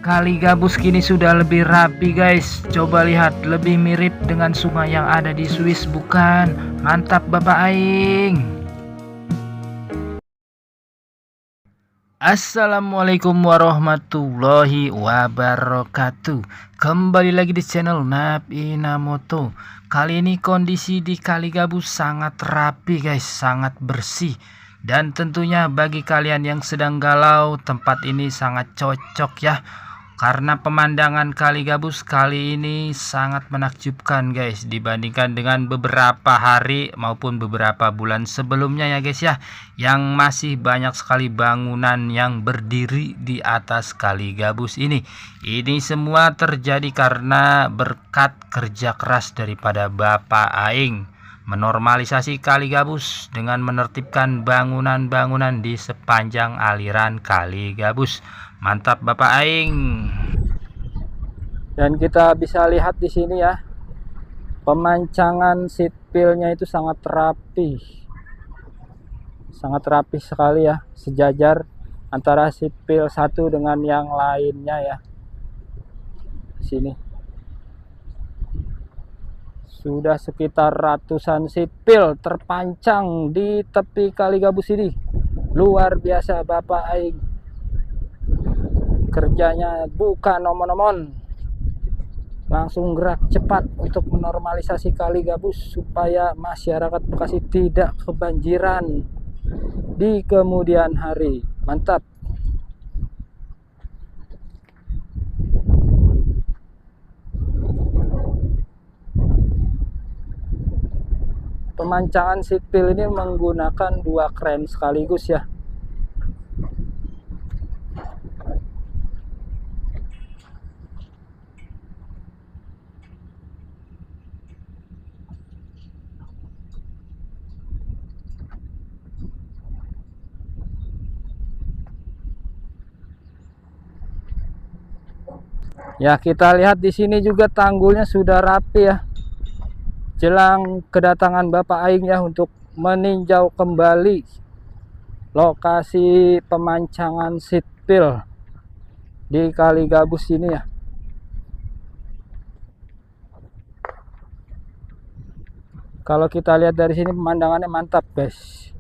Kali Gabus kini sudah lebih rapi guys. Coba lihat, lebih mirip dengan sungai yang ada di Swiss bukan? Mantap Bapak Aing. Assalamualaikum warahmatullahi wabarakatuh. Kembali lagi di channel Nap Inamoto. Kali ini kondisi di Kali Gabus sangat rapi guys, sangat bersih. Dan tentunya bagi kalian yang sedang galau, tempat ini sangat cocok ya. Karena pemandangan Kali Gabus kali ini sangat menakjubkan guys, dibandingkan dengan beberapa hari maupun beberapa bulan sebelumnya ya guys ya, yang masih banyak sekali bangunan yang berdiri di atas Kali Gabus ini. Ini semua terjadi karena berkat kerja keras daripada Bapak Aing menormalisasi Kali Gabus dengan menertibkan bangunan-bangunan di sepanjang aliran Kali Gabus. Mantap Bapak Aing. Dan kita bisa lihat di sini ya, pemancangan sipilnya itu sangat rapi sekali ya, sejajar antara sipil satu dengan yang lainnya ya. Sini sudah sekitar ratusan sipil terpancang di tepi Kali Gabus ini. Luar biasa Bapak Aing, kerjanya bukan nomon-nomon, langsung gerak cepat untuk menormalisasi Kali Gabus supaya masyarakat Bekasi tidak kebanjiran di kemudian hari. Mantap. Pemancangan sipil ini menggunakan dua kren sekaligus ya. Ya, kita lihat di sini juga tanggulnya sudah rapi ya. Jelang kedatangan Bapak Aing ya untuk meninjau kembali lokasi pemancangan sipil di Kali Gabus ini ya. Kalau kita lihat dari sini pemandangannya mantap guys.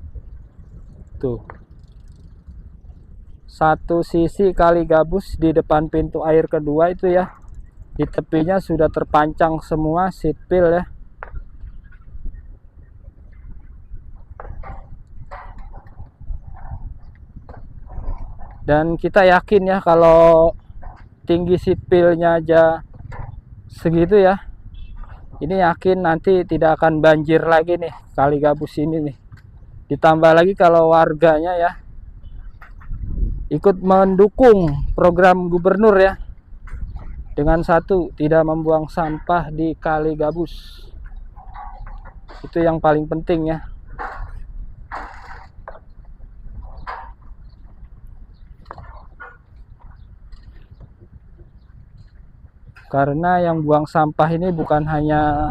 Tuh, satu sisi Kali Gabus di depan pintu air kedua itu ya, di tepinya sudah terpancang semua sipil ya. Dan kita yakin ya, kalau tinggi sipilnya aja segitu ya, ini yakin nanti tidak akan banjir lagi nih Kali Gabus ini nih. Ditambah lagi kalau warganya ya ikut mendukung program gubernur ya, dengan satu, tidak membuang sampah di Kali Gabus. Itu yang paling penting ya. Karena yang buang sampah ini bukan hanya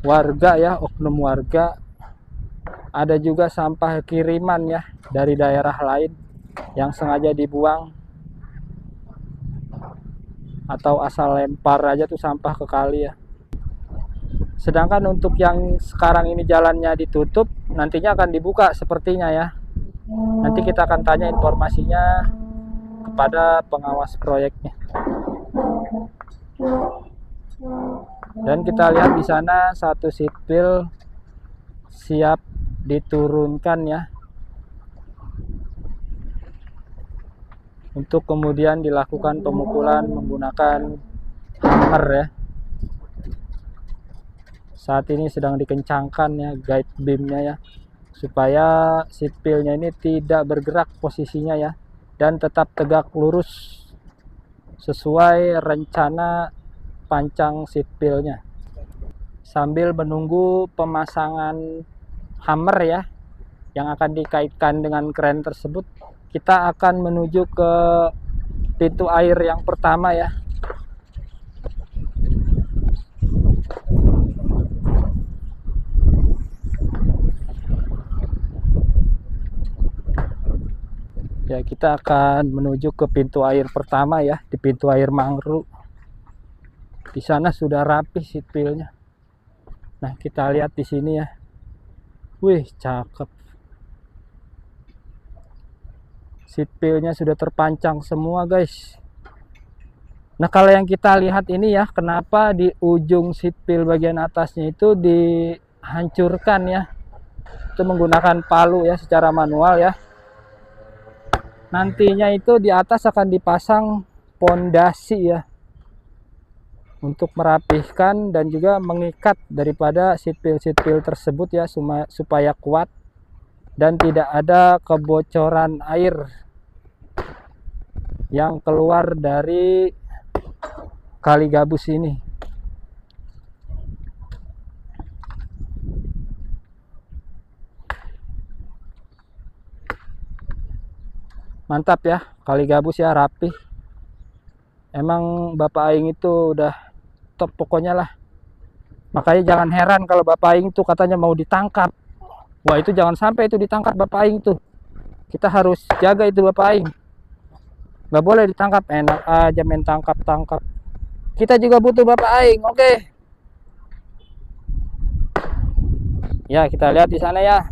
warga ya, oknum warga, ada juga sampah kiriman ya dari daerah lain yang sengaja dibuang atau asal lempar aja tuh sampah ke kali ya. Sedangkan untuk yang sekarang ini jalannya ditutup, nantinya akan dibuka sepertinya ya. Nanti kita akan tanya informasinya kepada pengawas proyeknya. Dan kita lihat di sana satu sipil siap diturunkan ya, untuk kemudian dilakukan pemukulan menggunakan hammer ya. Saat ini sedang dikencangkan ya guide beamnya ya, supaya sipilnya ini tidak bergerak posisinya ya, dan tetap tegak lurus sesuai rencana pancang sipilnya. Sambil menunggu pemasangan hammer ya, yang akan dikaitkan dengan kren tersebut, kita akan menuju ke pintu air yang pertama ya. Ya, kita akan menuju ke pintu air pertama ya, di pintu air Mangru. Di sana sudah rapi sipilnya. Nah, kita lihat di sini ya. Wih, cakep. Sipilnya sudah terpancang semua, guys. Nah, kalau yang kita lihat ini ya, kenapa di ujung sipil bagian atasnya itu dihancurkan ya? Itu menggunakan palu ya, secara manual ya. Nantinya itu di atas akan dipasang pondasi ya, untuk merapihkan dan juga mengikat daripada sipil-sipil tersebut ya, supaya kuat dan tidak ada kebocoran air yang keluar dari Kali Gabus ini. Mantap ya, Kali Gabus ya, rapi. Emang Bapak Aing itu udah top pokoknya lah. Makanya jangan heran kalau Bapak Aing itu katanya mau ditangkap. Wah, itu jangan sampai itu ditangkap Bapak Aing tuh. Kita harus jaga itu Bapak Aing. Nggak boleh ditangkap, enak aja main tangkap-tangkap. Kita juga butuh Bapak Aing, oke. Ya, kita lihat di sana ya.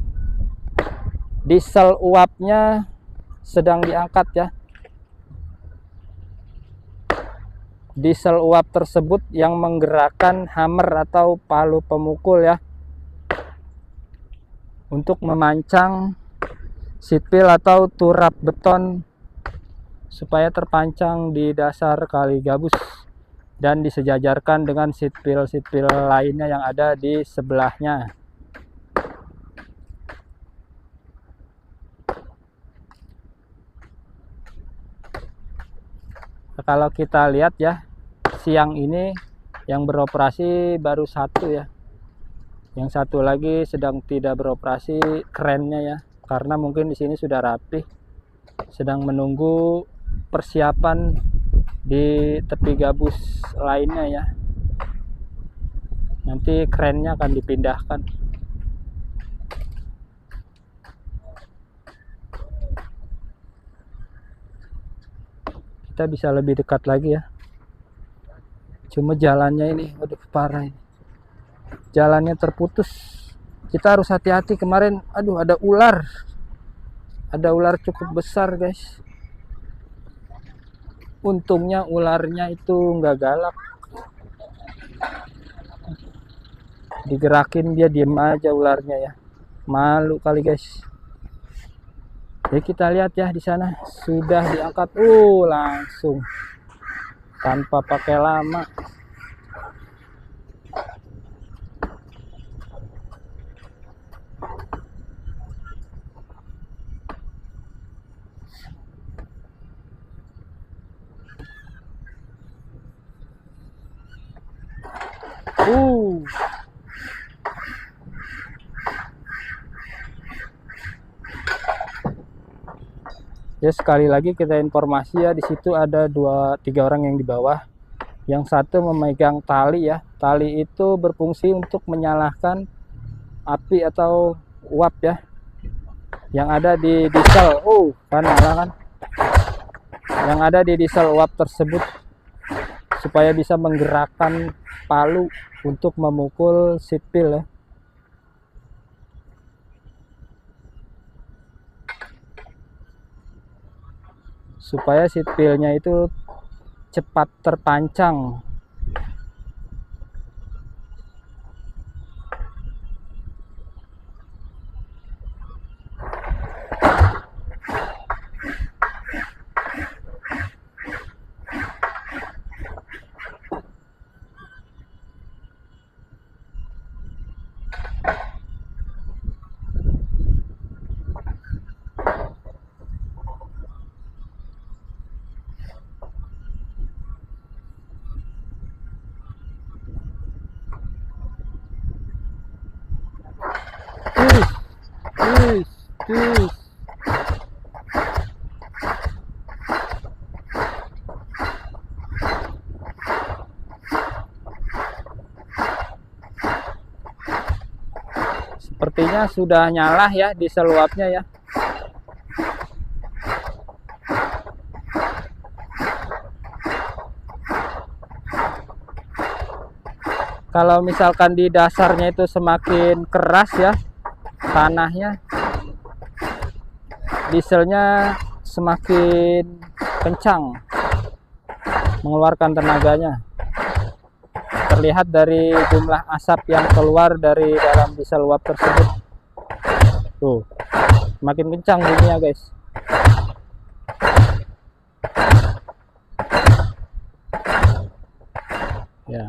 Diesel uapnya sedang diangkat ya. Diesel uap tersebut yang menggerakkan hammer atau palu pemukul ya, untuk memancang sipil atau turap beton supaya terpancang di dasar Kali Gabus dan disejajarkan dengan sipil-sipil lainnya yang ada di sebelahnya. Kalau kita lihat ya, siang ini yang beroperasi baru satu ya. Yang satu lagi sedang tidak beroperasi kerennya ya, karena mungkin di sini sudah rapi, sedang menunggu persiapan di tepi gabus lainnya ya. Nanti kerennya akan dipindahkan. Kita bisa lebih dekat lagi ya. Cuma jalannya ini, waduh parah ini. Jalannya terputus. Kita harus hati-hati. Kemarin, aduh, ada ular. Ada ular cukup besar, guys. Untungnya ularnya itu nggak galak. Digerakin dia diem aja ularnya ya. Malu kali, guys. Jadi kita lihat ya, di sana sudah diangkat. Langsung tanpa pakai lama. Ya, sekali lagi kita informasi ya, di situ ada 2-3 orang yang di bawah. Yang satu memegang tali ya. Tali itu berfungsi untuk menyalakan api atau uap ya, yang ada di diesel. Kan nyala kan. Yang ada di diesel uap tersebut, supaya bisa menggerakkan palu untuk memukul sipil ya. Supaya sipilnya itu cepat terpancang. Sepertinya sudah nyala ya diesel uapnya ya. kalau misalkan di dasarnya itu semakin keras ya tanahnya, dieselnya semakin kencang mengeluarkan tenaganya. Terlihat dari jumlah asap yang keluar dari dalam diesel uap tersebut. Tuh, semakin kencang bunyinya guys. Ya,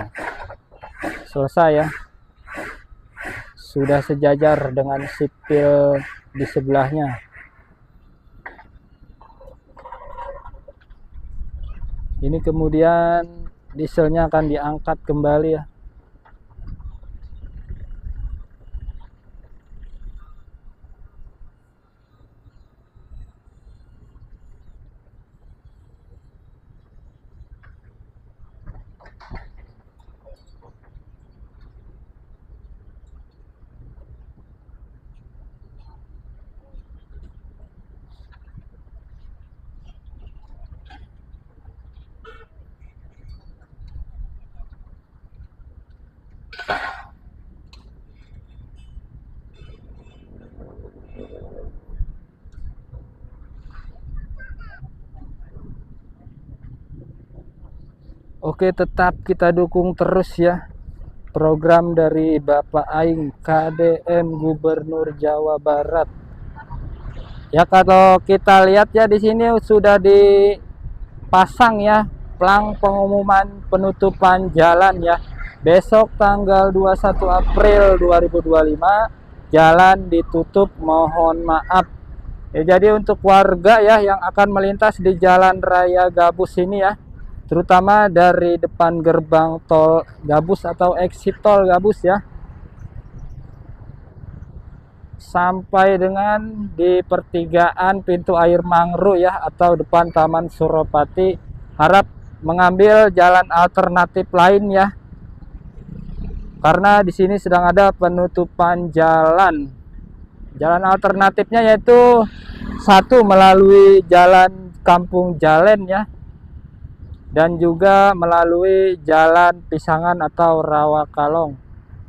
selesai ya. Sudah sejajar dengan sipil di sebelahnya. Ini kemudian dieselnya akan diangkat kembali ya. Oke, tetap kita dukung terus ya program dari Bapak Aing KDM Gubernur Jawa Barat. Ya, kalau kita lihat ya di sini sudah dipasang ya plang pengumuman penutupan jalan ya. Besok tanggal 21 April 2025 jalan ditutup, mohon maaf. Ya, jadi untuk warga ya yang akan melintas di Jalan Raya Gabus ini ya, terutama dari depan gerbang tol Gabus atau exit tol Gabus ya, sampai dengan di pertigaan pintu air Mangru ya atau depan Taman Suropati, harap mengambil jalan alternatif lain ya, karena di sini sedang ada penutupan jalan. Jalan alternatifnya yaitu satu melalui jalan Kampung Jalen ya, dan juga melalui jalan Pisangan atau Rawakalong.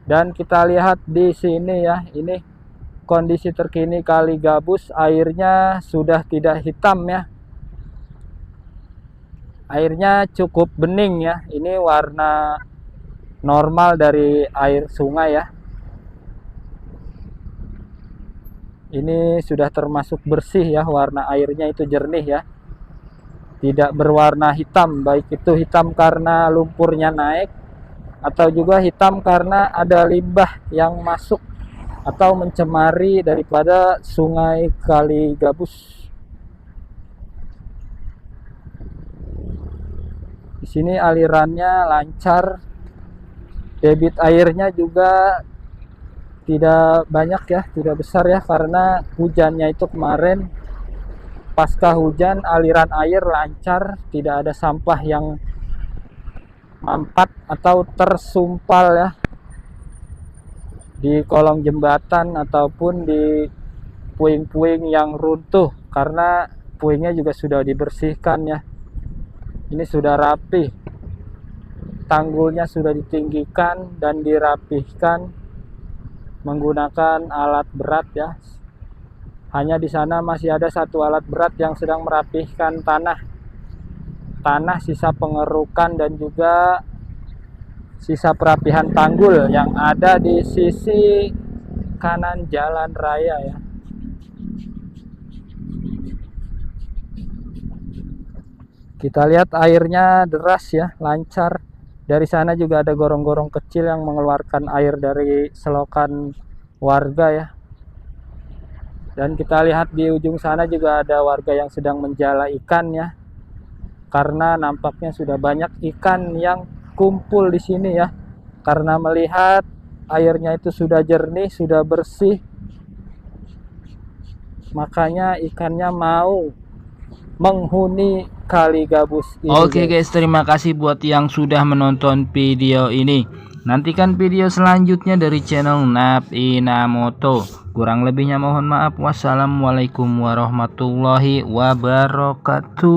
Dan kita lihat di sini ya, ini kondisi terkini Kali Gabus, airnya sudah tidak hitam ya. Airnya cukup bening ya. Ini warna normal dari air sungai ya. Ini sudah termasuk bersih ya, warna airnya itu jernih ya. Tidak berwarna hitam, baik itu hitam karena lumpurnya naik atau juga hitam karena ada limbah yang masuk atau mencemari daripada sungai Kali Gabus. Di sini alirannya lancar, debit airnya juga tidak banyak ya, tidak besar ya, karena hujannya itu kemarin pasca hujan aliran air lancar, tidak ada sampah yang mampat atau tersumpal ya di kolong jembatan ataupun di puing-puing yang runtuh, karena puingnya juga sudah dibersihkan ya. Ini sudah rapi, tanggulnya sudah ditinggikan dan dirapihkan menggunakan alat berat ya. Hanya di sana masih ada satu alat berat yang sedang merapihkan tanah sisa pengerukan dan juga sisa perapihan tanggul yang ada di sisi kanan jalan raya ya. Kita lihat airnya deras ya, lancar. Dari sana juga ada gorong-gorong kecil yang mengeluarkan air dari selokan warga ya. Dan kita lihat di ujung sana juga ada warga yang sedang menjala ikan ya. Karena nampaknya sudah banyak ikan yang kumpul di sini ya. Karena melihat airnya itu sudah jernih, sudah bersih, makanya ikannya mau menghuni Kali Gabus ini. Oke guys, terima kasih buat yang sudah menonton video ini. Nantikan video selanjutnya dari channel Nap Inamoto. Kurang lebihnya mohon maaf. Wassalamualaikum warahmatullahi wabarakatuh.